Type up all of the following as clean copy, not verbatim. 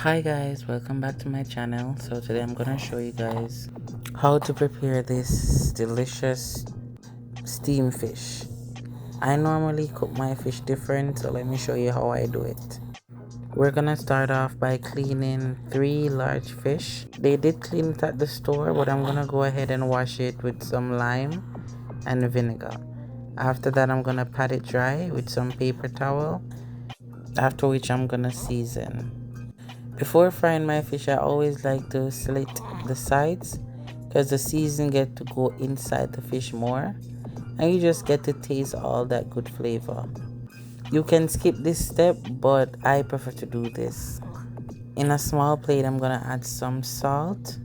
Hi guys, welcome back to my channel. So today I'm gonna show you guys how to prepare this delicious steam fish. I normally cook my fish different, so let me show you how I do it. We're gonna start off by cleaning 3 large fish. They did clean it at the store, but I'm gonna go ahead and wash it with some lime and vinegar. After that, I'm gonna pat it dry with some paper towel, after which I'm gonna season. Before frying my fish, I always like to slit the sides because the seasoning get to go inside the fish more and you just get to taste all that good flavor. You can skip this step, but I prefer to do this. In a small plate, I'm gonna add some salt,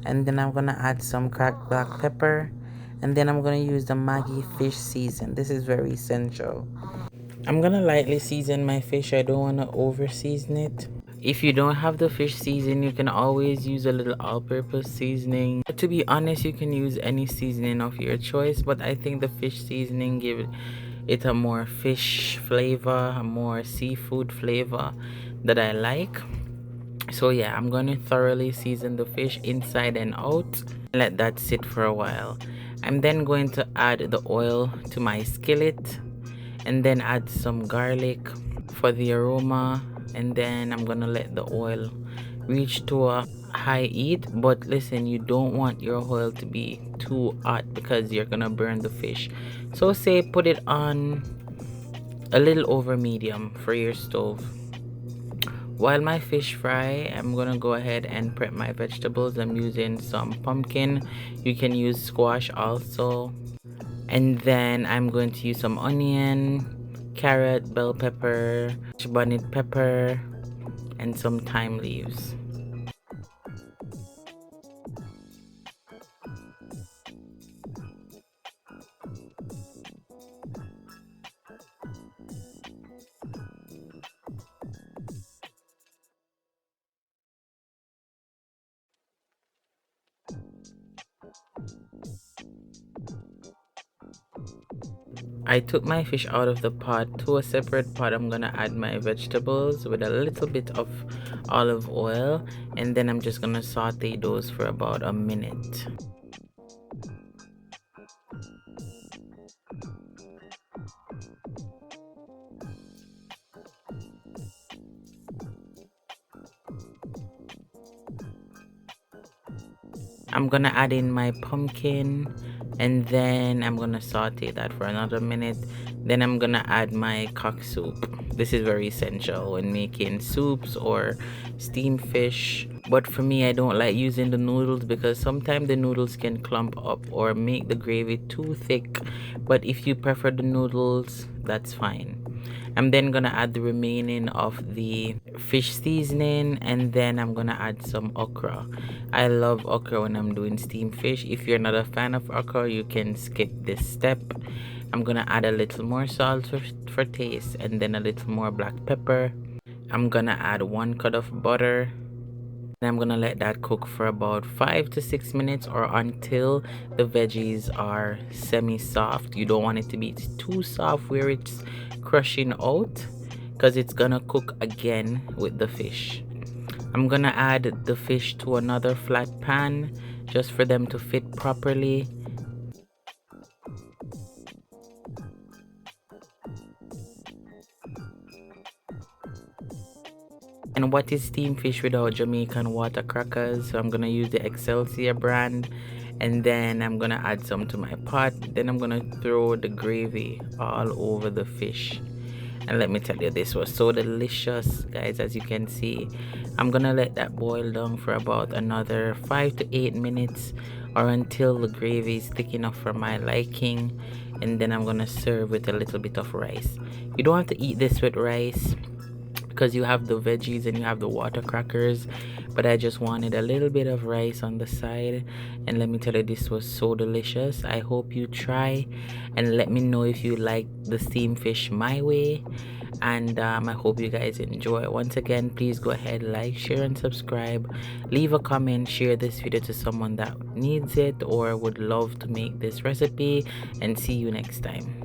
and then I'm gonna add some cracked black pepper, and then I'm gonna use the Maggi fish season. This is very essential. I'm gonna lightly season my fish. I don't wanna over season it. If you don't have the fish season, you can always use a little all-purpose seasoning. But to be honest, you can use any seasoning of your choice, but I think the fish seasoning gives it a more fish flavor, a more seafood flavor that I like. So yeah, I'm going to thoroughly season the fish inside and out. Let that sit for a while. I'm then going to add the oil to my skillet and then add some garlic for the aroma, and then I'm gonna let the oil reach to a high heat. But listen, you don't want your oil to be too hot because you're gonna burn the fish. So say put it on a little over medium for your stove. While my fish fry, I'm gonna go ahead and prep my vegetables. I'm using some pumpkin. You can use squash also. And then I'm going to use some onion, carrot, bell pepper, Scotch bonnet pepper, and some thyme leaves. I took my fish out of the pot. To a separate pot, I'm gonna add my vegetables with a little bit of olive oil, and then I'm just gonna saute those for about a minute. I'm gonna add in my pumpkin, and then I'm gonna saute that for another minute. Then I'm gonna add my cock soup. This is very essential when making soups or steamed fish. But for me, I don't like using the noodles because sometimes the noodles can clump up or make the gravy too thick. But if you prefer the noodles, that's fine. I'm then gonna add the remaining of the fish seasoning, and then I'm gonna add some okra. I love okra when I'm doing steamed fish. If you're not a fan of okra, you can skip this step. I'm gonna add a little more salt for taste, and then a little more black pepper. I'm gonna add 1 cup of butter. And I'm gonna let that cook for about 5 to 6 minutes or until the veggies are semi-soft. You don't want it to be too soft where it's crushing out, because it's gonna cook again with the fish. I'm gonna add the fish to another flat pan just for them to fit properly. And what is steamed fish without Jamaican water crackers? So I'm gonna use the Excelsior brand, and then I'm gonna add some to my pot. Then I'm gonna throw the gravy all over the fish. And let me tell you, this was so delicious, guys. As you can see, I'm gonna let that boil down for about another 5 to 8 minutes or until the gravy is thick enough for my liking. And then I'm gonna serve with a little bit of rice. You don't have to eat this with rice because you have the veggies and you have the water crackers, but I just wanted a little bit of rice on the side. And let me tell you, this was so delicious. I hope you try and let me know if you like the steamed fish my way. And I hope you guys enjoy. Once again, please go ahead, like, share, and subscribe. Leave a comment, share this video to someone that needs it or would love to make this recipe, and see you next time.